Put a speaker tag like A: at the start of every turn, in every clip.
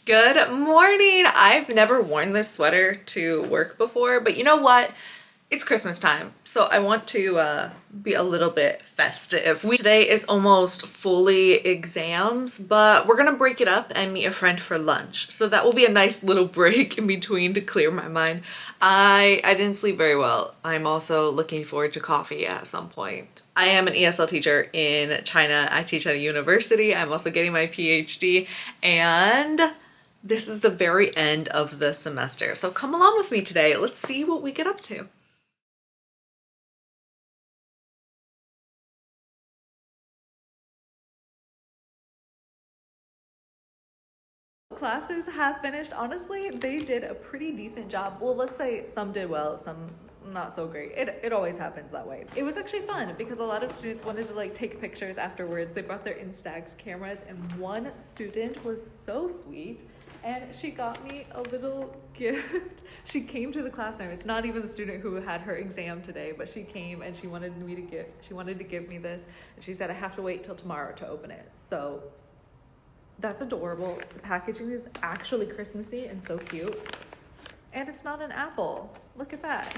A: Good morning. I've never worn this sweater to work before, but you know what? It's Christmas time, so I want to be a little bit festive. Today is almost fully exams, but we're gonna break it up and meet a friend for lunch. So that will be a nice little break in between to clear my mind. I didn't sleep very well. I'm also looking forward to coffee at some point. I am an ESL teacher in China. I teach at a university. I'm also getting my PhD, and this is the very end of the semester. So come along with me today. Let's see what we get up to. Classes have finished. Honestly, they did a pretty decent job. Well, let's say some did well, some not so great. It always happens that way. It was actually fun because a lot of students wanted to like take pictures afterwards. They brought their Instax cameras, and one student was so sweet and she got me a little gift. She came to the classroom. It's not even the student who had her exam today, but she came and she wanted to give me this, and she said I have to wait till tomorrow to open it. So that's adorable. The packaging is actually Christmassy and so cute. And it's not an apple. Look at that.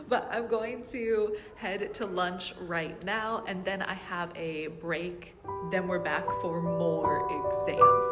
A: But I'm going to head to lunch right now, and then I have a break. Then we're back for more exams.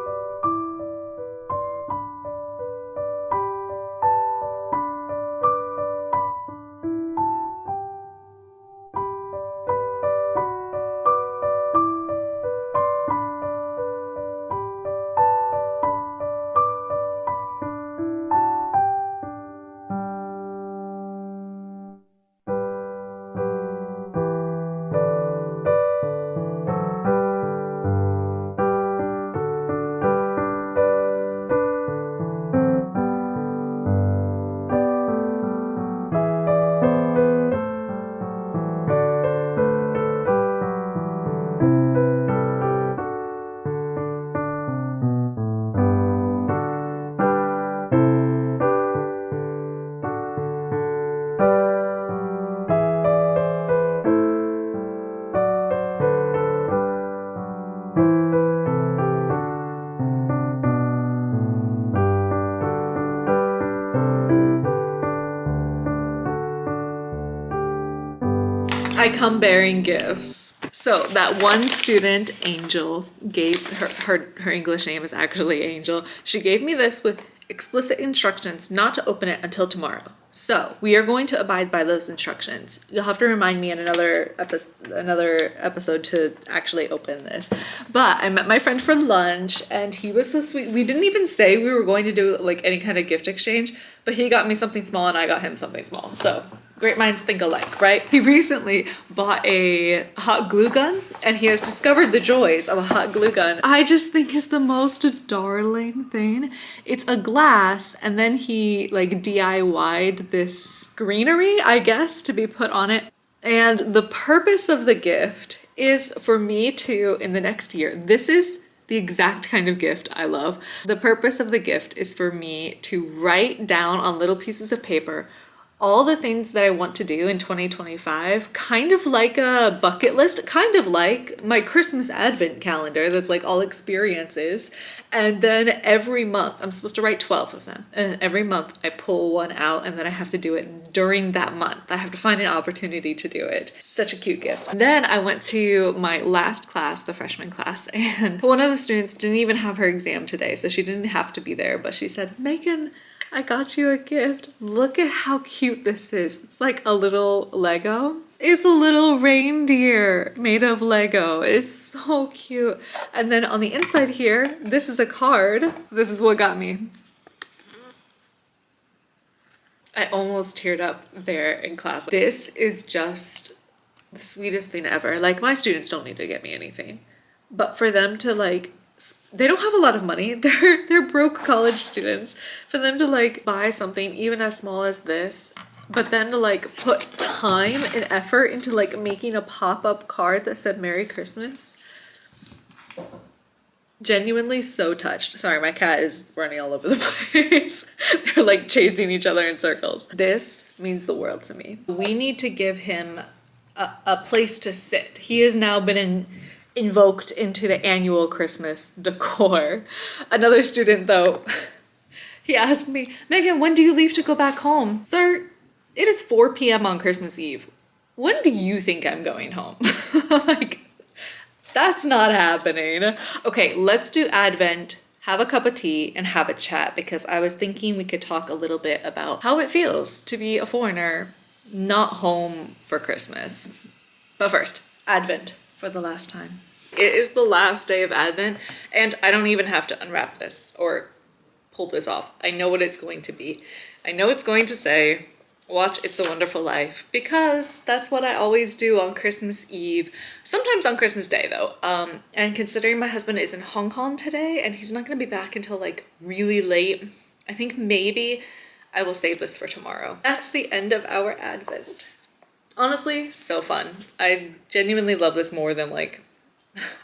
A: I come bearing gifts. So that one student, Angel, gave her English name is actually Angel. She gave me this with explicit instructions not to open it until tomorrow. So we are going to abide by those instructions. You'll have to remind me in another episode to actually open this. But I met my friend for lunch and he was so sweet. We didn't even say we were going to do like any kind of gift exchange, but he got me something small and I got him something small. So great minds think alike, right? He recently bought a hot glue gun and he has discovered the joys of a hot glue gun. I just think it's the most darling thing. It's a glass, and then he like DIY'd this greenery, I guess, to be put on it. And the purpose of the gift is for me to, in the next year, this is the exact kind of gift I love. The purpose of the gift is for me to write down on little pieces of paper all the things that I want to do in 2025, kind of like a bucket list, kind of like my Christmas advent calendar that's like all experiences. And then every month, I'm supposed to write 12 of them. And every month I pull one out and then I have to do it during that month. I have to find an opportunity to do it. Such a cute gift. Then I went to my last class, the freshman class, and one of the students didn't even have her exam today, so she didn't have to be there, but she said, Megan, I got you a gift. Look at how cute this is. It's like a little Lego. It's a little reindeer made of Lego. It's so cute. And then on the inside here, this is a card. This is what got me. I almost teared up there in class. This is just the sweetest thing ever. Like, my students don't need to get me anything, but for them to like, they don't have a lot of money. They're broke college students. For them to like buy something even as small as this, but then to like put time and effort into like making a pop-up card that said Merry Christmas. Genuinely so touched. Sorry, my cat is running all over the place. They're like chasing each other in circles. This means the world to me. We need to give him a place to sit. He has now been invoked into the annual Christmas decor. Another student though, he asked me, Megan, when do you leave to go back home? Sir, it is 4 p.m. on Christmas Eve. When do you think I'm going home? Like, that's not happening. Okay, let's do Advent, have a cup of tea, and have a chat, because I was thinking we could talk a little bit about how it feels to be a foreigner not home for Christmas. But first, Advent for the last time. It is the last day of Advent, and I don't even have to unwrap this or pull this off. I know what it's going to be. I know it's going to say, watch It's a Wonderful Life, because that's what I always do on Christmas Eve, sometimes on Christmas Day though. And considering my husband is in Hong Kong today and he's not going to be back until like really late, I think maybe I will save this for tomorrow. That's the end of our Advent. Honestly, so fun. I genuinely love this more than like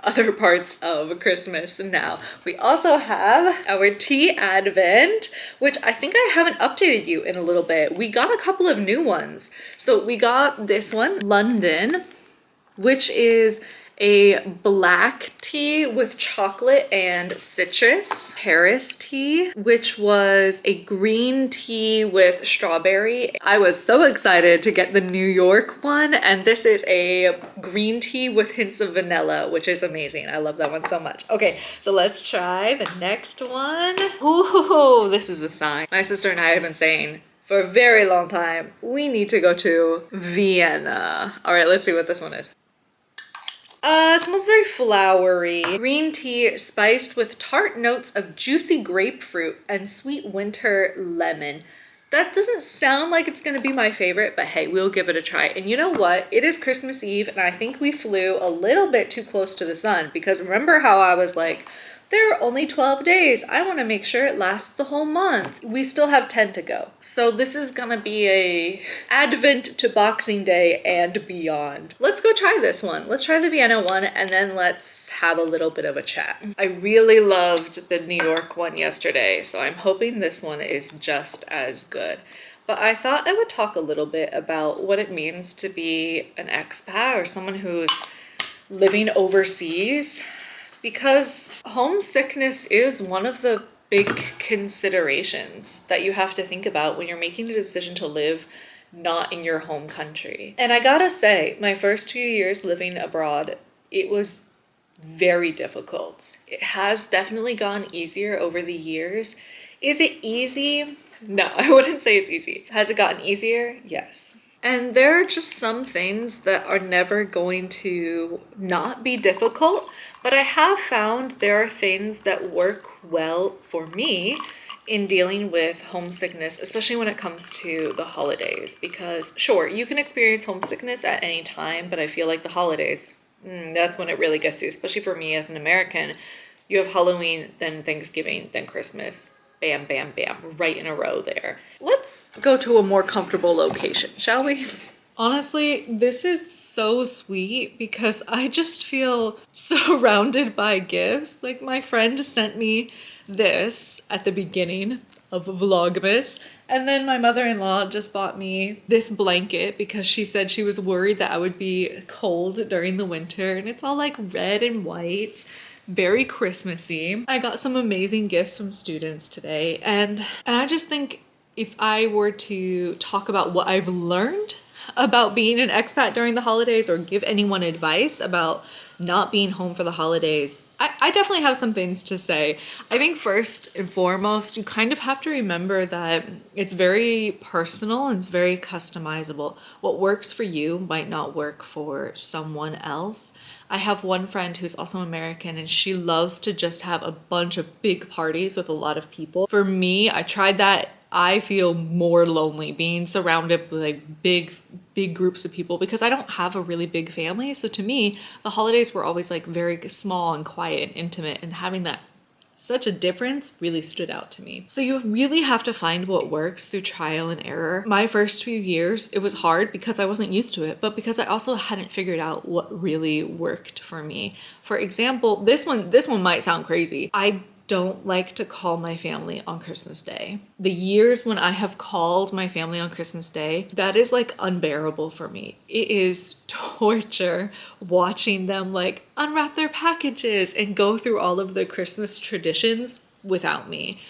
A: other parts of Christmas. Now we also have our tea Advent, which I think I haven't updated you in a little bit. We got a couple of new ones. So we got this one, London, which is a black tea with chocolate and citrus. Paris tea, which was a green tea with strawberry. I was so excited to get the New York one, and this is a green tea with hints of vanilla, which is amazing. I love that one so much. Okay, so let's try the next one. Ooh, this is a sign. My sister and I have been saying for a very long time, we need to go to Vienna. All right, let's see what this one is. It smells very flowery. Green tea spiced with tart notes of juicy grapefruit and sweet winter lemon. That doesn't sound like it's gonna be my favorite, but hey, we'll give it a try. And you know what? It is Christmas Eve, and I think we flew a little bit too close to the sun, because remember how I was like, there are only 12 days. I want to make sure it lasts the whole month. We still have 10 to go. So this is gonna be a Advent to Boxing Day and beyond. Let's go try this one. Let's try the Vienna one, and then let's have a little bit of a chat. I really loved the New York one yesterday, so I'm hoping this one is just as good. But I thought I would talk a little bit about what it means to be an expat or someone who's living overseas, because homesickness is one of the big considerations that you have to think about when you're making the decision to live not in your home country. And I gotta say, my first 2 years living abroad, it was very difficult. It has definitely gotten easier over the years. Is it easy? No, I wouldn't say it's easy. Has it gotten easier? Yes. And there are just some things that are never going to not be difficult, but I have found there are things that work well for me in dealing with homesickness, especially when it comes to the holidays. Because sure, you can experience homesickness at any time, but I feel like the holidays, that's when it really gets you, especially for me as an American. You have Halloween, then Thanksgiving, then Christmas. Bam, bam, bam, right in a row there. Let's go to a more comfortable location, shall we? Honestly, this is so sweet because I just feel surrounded by gifts. Like, my friend sent me this at the beginning of Vlogmas, and then my mother-in-law just bought me this blanket because she said she was worried that I would be cold during the winter, and it's all like red and white. Very Christmassy. I got some amazing gifts from students today, and I just think if I were to talk about what I've learned about being an expat during the holidays, or give anyone advice about not being home for the holidays, I definitely have some things to say. I think first and foremost, you kind of have to remember that it's very personal and it's very customizable. What works for you might not work for someone else. I have one friend who's also American, and she loves to just have a bunch of big parties with a lot of people. For me, I tried that. I feel more lonely being surrounded by like big groups of people because I don't have a really big family. So to me, the holidays were always like very small and quiet and intimate, and having that such a difference really stood out to me. So you really have to find what works through trial and error. My first few years, it was hard because I wasn't used to it, but because I also hadn't figured out what really worked for me. For example, this one might sound crazy. I don't like to call my family on Christmas Day. The years when I have called my family on Christmas Day, that is like unbearable for me. It is torture watching them like unwrap their packages and go through all of the Christmas traditions without me.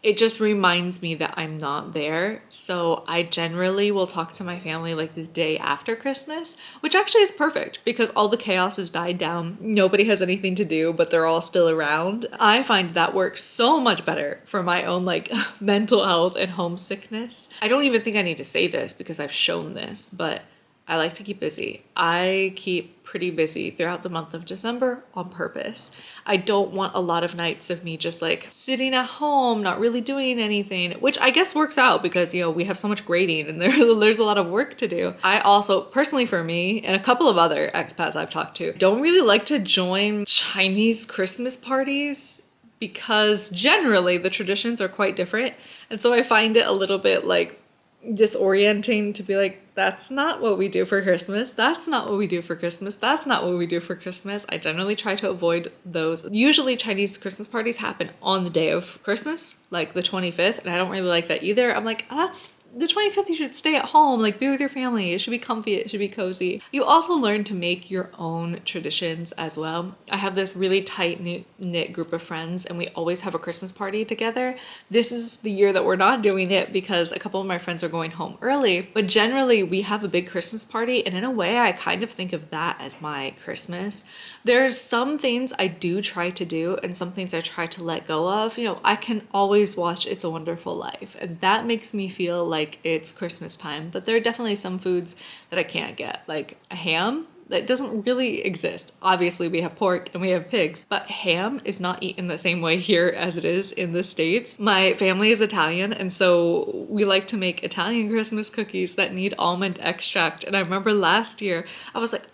A: It just reminds me that I'm not there. So I generally will talk to my family like the day after Christmas, which actually is perfect because all the chaos has died down. Nobody has anything to do, but they're all still around. I find that works so much better for my own like mental health and homesickness. I don't even think I need to say this because I've shown this, but I like to keep busy. I keep pretty busy throughout the month of December on purpose. I don't want a lot of nights of me just like sitting at home, not really doing anything, which I guess works out because, you know, we have so much grading and there's a lot of work to do. I also, personally for me and a couple of other expats I've talked to, don't really like to join Chinese Christmas parties because generally the traditions are quite different. And so I find it a little bit like disorienting to be like, that's not what we do for Christmas. That's not what we do for Christmas. That's not what we do for Christmas. I generally try to avoid those. Usually Chinese Christmas parties happen on the day of Christmas, like the 25th, and I don't really like that either. I'm like, that's the 25th, you should stay at home, like be with your family. It should be comfy, it should be cozy. You also learn to make your own traditions as well. I have this really tight knit group of friends and we always have a Christmas party together. This is the year that we're not doing it because a couple of my friends are going home early, but generally we have a big Christmas party and in a way I kind of think of that as my Christmas. There's some things I do try to do and some things I try to let go of. You know, I can always watch It's a Wonderful Life and that makes me feel like it's Christmas time, but there are definitely some foods that I can't get, like a ham that doesn't really exist. Obviously we have pork and we have pigs, but ham is not eaten the same way here as it is in the States. My family is Italian and so we like to make Italian Christmas cookies that need almond extract. And I remember last year I was like,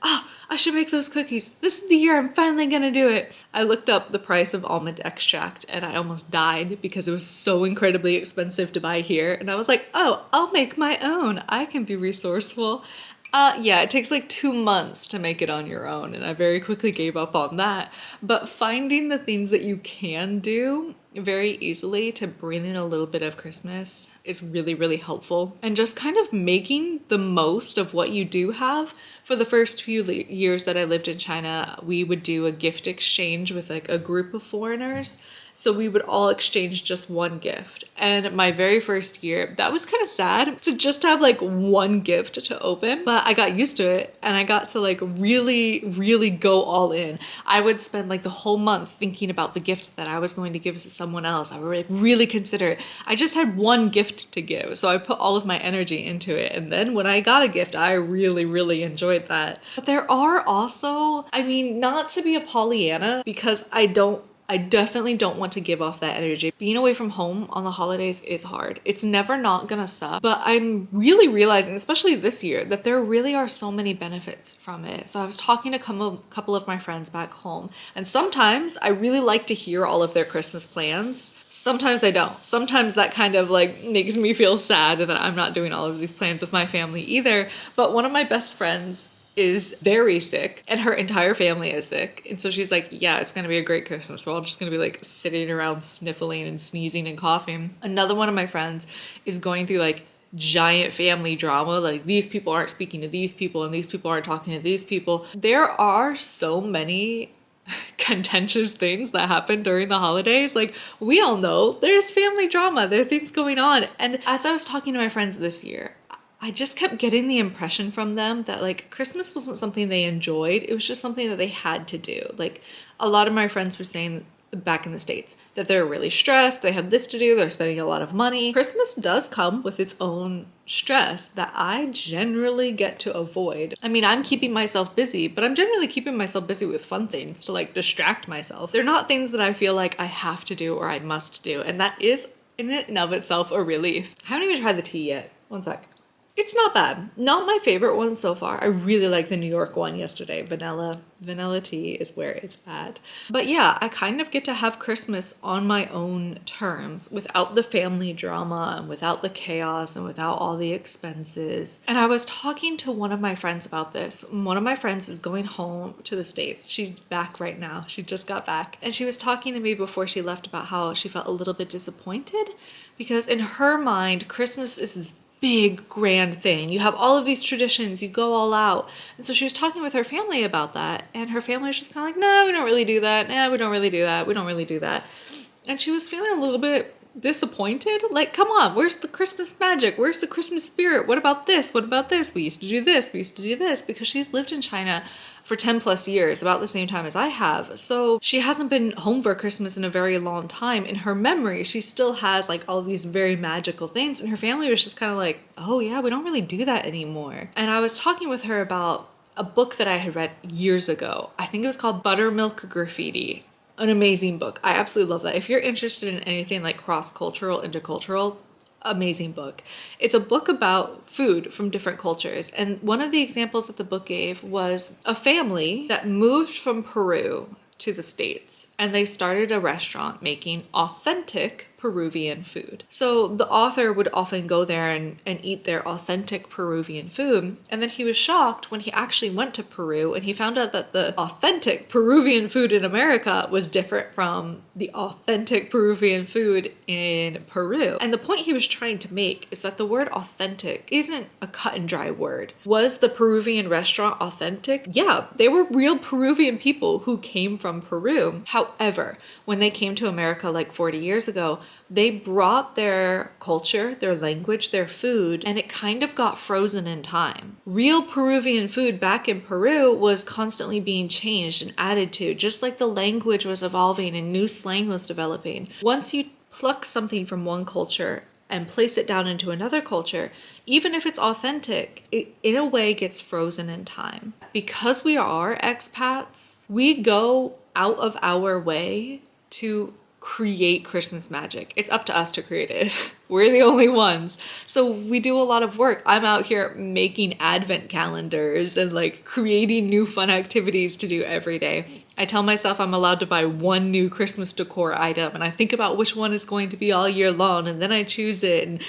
A: I should make those cookies. This is the year I'm finally gonna do it. I looked up the price of almond extract and I almost died because it was so incredibly expensive to buy here. And I was like, oh, I'll make my own. I can be resourceful. Yeah, it takes like 2 months to make it on your own and I very quickly gave up on that. But finding the things that you can do very easily to bring in a little bit of Christmas is really, really helpful. And just kind of making the most of what you do have. For the first few years that I lived in China, we would do a gift exchange with like a group of foreigners. So we would all exchange just one gift. And my very first year, that was kind of sad to just have like one gift to open. But I got used to it and I got to like really, really go all in. I would spend like the whole month thinking about the gift that I was going to give to someone else. I would like really consider it. I just had one gift to give. So I put all of my energy into it. And then when I got a gift, I really, really enjoyed that. But there are also, I mean, not to be a Pollyanna because I definitely don't want to give off that energy. Being away from home on the holidays is hard. It's never not gonna suck, but I'm really realizing, especially this year, that there really are so many benefits from it. So I was talking to a couple of my friends back home, and sometimes I really like to hear all of their Christmas plans. Sometimes I don't. Sometimes that kind of like makes me feel sad that I'm not doing all of these plans with my family either. But one of my best friends is very sick and her entire family is sick. And so she's like, yeah, it's gonna be a great Christmas. We're all just gonna be like sitting around sniffling and sneezing and coughing. Another one of my friends is going through like giant family drama. Like these people aren't speaking to these people and these people aren't talking to these people. There are so many contentious things that happen during the holidays. Like we all know there's family drama, there are things going on. And as I was talking to my friends this year, I just kept getting the impression from them that like Christmas wasn't something they enjoyed. It was just something that they had to do. Like a lot of my friends were saying back in the States that they're really stressed, they have this to do, they're spending a lot of money. Christmas does come with its own stress that I generally get to avoid. I mean, I'm keeping myself busy, but I'm generally keeping myself busy with fun things to like distract myself. They're not things that I feel like I have to do or I must do. And that is in and of itself a relief. I haven't even tried the tea yet. One sec. It's not bad. Not my favorite one so far. I really like the New York one yesterday. Vanilla tea is where it's at. But yeah, I kind of get to have Christmas on my own terms without the family drama and without the chaos and without all the expenses. And I was talking to one of my friends about this. One of my friends is going home to the States. She's back right now. She just got back. And she was talking to me before she left about how she felt a little bit disappointed because in her mind, Christmas is this big grand thing. You have all of these traditions, you go all out. And so she was talking with her family about that, and her family was just kind of like, no, we don't really do that. No, we don't really do that. We don't really do that. And she was feeling a little bit disappointed. Like, come on, where's the Christmas magic? Where's the Christmas spirit? What about this? What about this? We used to do this. We used to do this. Because she's lived in China for 10 plus years, about the same time as I have. So she hasn't been home for Christmas in a very long time. In her memory, she still has like all these very magical things. And her family was just kind of like, oh yeah, we don't really do that anymore. And I was talking with her about a book that I had read years ago. I think it was called Buttermilk Graffiti. An amazing book. I absolutely love that. If you're interested in anything like cross-cultural, intercultural, amazing book. It's a book about food from different cultures. And one of the examples that the book gave was a family that moved from Peru to the States, and they started a restaurant making authentic Peruvian food. So the author would often go there and eat their authentic Peruvian food. And then he was shocked when he actually went to Peru and he found out that the authentic Peruvian food in America was different from the authentic Peruvian food in Peru. And the point he was trying to make is that the word authentic isn't a cut and dry word. Was the Peruvian restaurant authentic? Yeah, they were real Peruvian people who came from Peru. However, when they came to America like 40 years ago, they brought their culture, their language, their food, and it kind of got frozen in time. Real Peruvian food back in Peru was constantly being changed and added to, just like the language was evolving and new slang was developing. Once you pluck something from one culture and place it down into another culture, even if it's authentic, it in a way gets frozen in time. Because we are expats, we go out of our way to create Christmas magic. It's up to us to create it. We're the only ones. So we do a lot of work. I'm out here making advent calendars and like creating new fun activities to do every day. I tell myself I'm allowed to buy one new Christmas decor item and I think about which one is going to be all year long and then I choose it. And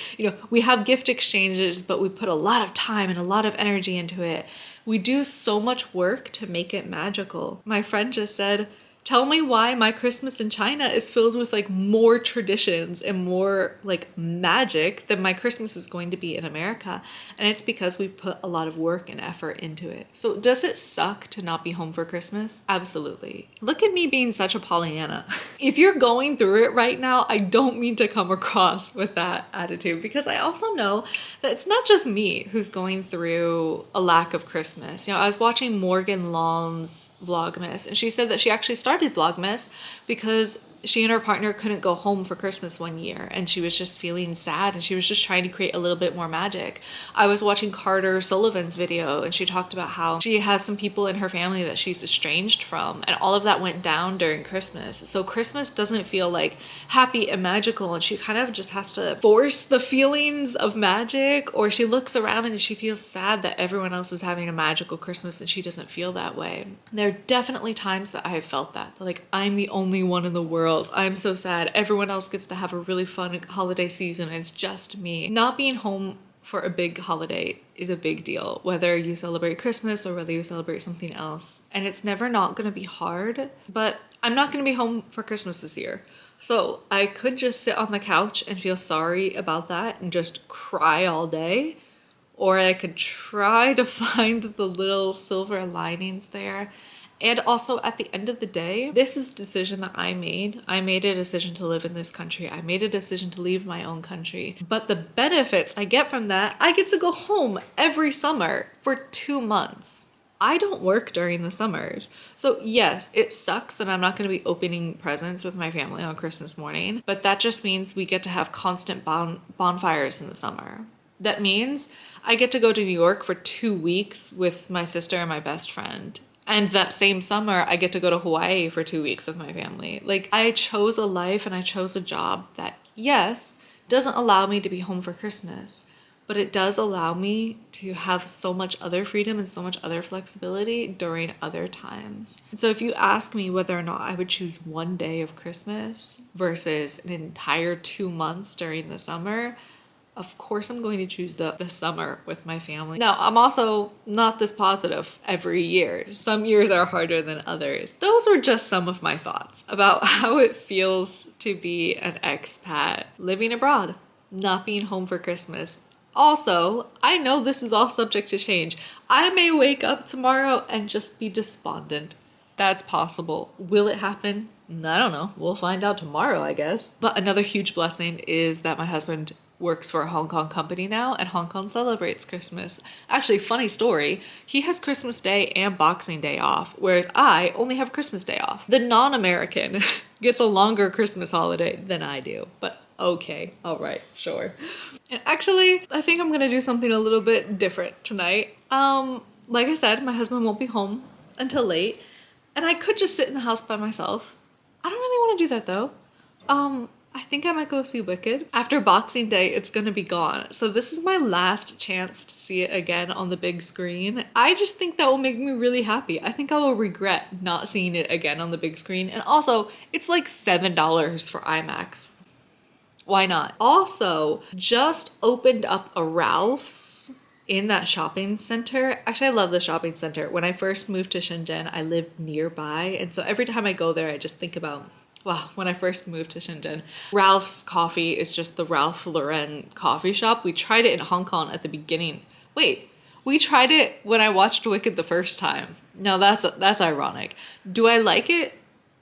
A: we have gift exchanges, but we put a lot of time and a lot of energy into it. We do so much work to make it magical. My friend just said, tell me why my Christmas in China is filled with like more traditions and more like magic than my Christmas is going to be in America. And it's because we put a lot of work and effort into it. So does it suck to not be home for Christmas? Absolutely. Look at me being such a Pollyanna. If you're going through it right now, I don't mean to come across with that attitude because I also know that it's not just me who's going through a lack of Christmas. I was watching Morgan Long's Vlogmas and she said that she actually started Vlogmas because she and her partner couldn't go home for Christmas one year and she was just feeling sad and she was just trying to create a little bit more magic. I was watching Carter Sullivan's video and she talked about how she has some people in her family that she's estranged from and all of that went down during Christmas. So Christmas doesn't feel like happy and magical and she kind of just has to force the feelings of magic, or she looks around and she feels sad that everyone else is having a magical Christmas and she doesn't feel that way. There are definitely times that I have felt that. Like, I'm the only one in the world. I'm so sad. Everyone else gets to have a really fun holiday season and it's just me. Not being home for a big holiday is a big deal, whether you celebrate Christmas or whether you celebrate something else. And it's never not going to be hard, but I'm not going to be home for Christmas this year. So I could just sit on the couch and feel sorry about that and just cry all day, or I could try to find the little silver linings there. And also, at the end of the day, this is a decision that I made. I made a decision to live in this country. I made a decision to leave my own country. But the benefits I get from that, I get to go home every summer for 2 months. I don't work during the summers. So yes, it sucks that I'm not going to be opening presents with my family on Christmas morning, but that just means we get to have constant bonfires in the summer. That means I get to go to New York for 2 weeks with my sister and my best friend. And that same summer, I get to go to Hawaii for 2 weeks with my family. Like, I chose a life and I chose a job that, yes, doesn't allow me to be home for Christmas, but it does allow me to have so much other freedom and so much other flexibility during other times. So if you ask me whether or not I would choose one day of Christmas versus an entire 2 months during the summer, of course I'm going to choose the summer with my family. Now, I'm also not this positive every year. Some years are harder than others. Those were just some of my thoughts about how it feels to be an expat living abroad, not being home for Christmas. Also, I know this is all subject to change. I may wake up tomorrow and just be despondent. That's possible. Will it happen? I don't know. We'll find out tomorrow, I guess. But another huge blessing is that my husband works for a Hong Kong company now, and Hong Kong celebrates Christmas. Actually, funny story, he has Christmas Day and Boxing Day off, whereas I only have Christmas Day off. The non-American gets a longer Christmas holiday than I do, but okay, all right, sure. And actually, I think I'm gonna do something a little bit different tonight. Like I said, my husband won't be home until late, and I could just sit in the house by myself. I don't really want to do that though. I think I might go see Wicked. After Boxing Day, it's gonna be gone. So this is my last chance to see it again on the big screen. I just think that will make me really happy. I think I will regret not seeing it again on the big screen. And also, it's like $7 for IMAX. Why not? Also, just opened up a Ralph's in that shopping center. Actually, I love the shopping center. When I first moved to Shenzhen, I lived nearby. And so every time I go there, I just think about, well, when I first moved to Shenzhen. Ralph's Coffee is just the Ralph Lauren coffee shop. We tried it in Hong Kong at the beginning. Wait, we tried it when I watched Wicked the first time. Now that's ironic. Do I like it?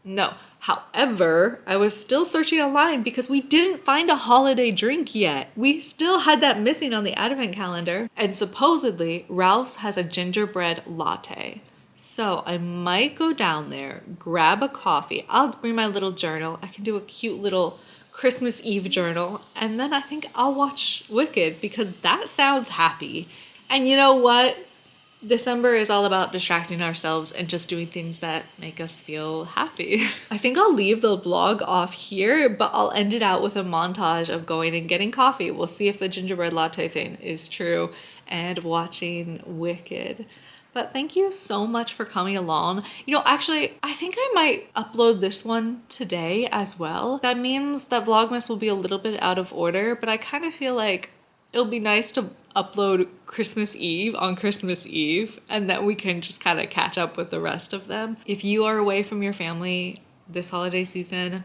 A: No. However, I was still searching online because we didn't find a holiday drink yet. We still had that missing on the advent calendar. And supposedly, Ralph's has a gingerbread latte. So I might go down there, grab a coffee. I'll bring my little journal. I can do a cute little Christmas Eve journal. And then I think I'll watch Wicked because that sounds happy. And you know what? December is all about distracting ourselves and just doing things that make us feel happy. I think I'll leave the vlog off here, but I'll end it out with a montage of going and getting coffee. We'll see if the gingerbread latte thing is true and watching Wicked. But thank you so much for coming along. You know, actually, I think I might upload this one today as well. That means that Vlogmas will be a little bit out of order, but I kind of feel like it'll be nice to upload Christmas Eve on Christmas Eve, and then we can just kind of catch up with the rest of them. If you are away from your family this holiday season,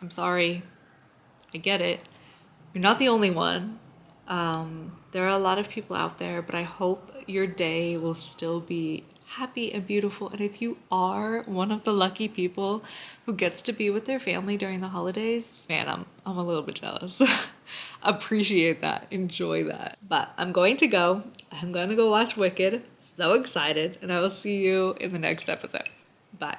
A: I'm sorry. I get it. You're not the only one. There are a lot of people out there, but I hope your day will still be happy and beautiful. And if you are one of the lucky people who gets to be with their family during the holidays, man, I'm a little bit jealous. Appreciate that. Enjoy that. But I'm going to go. I'm going to go watch Wicked. So excited. And I will see you in the next episode. Bye.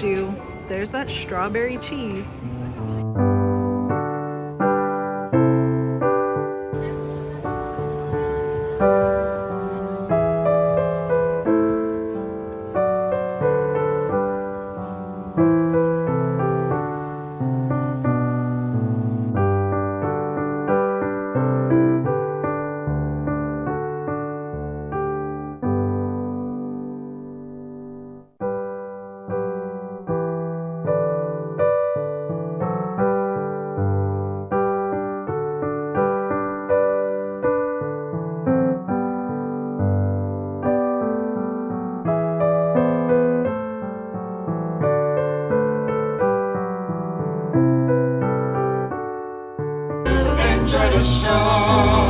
A: You, there's that strawberry cheese. Enjoy the show.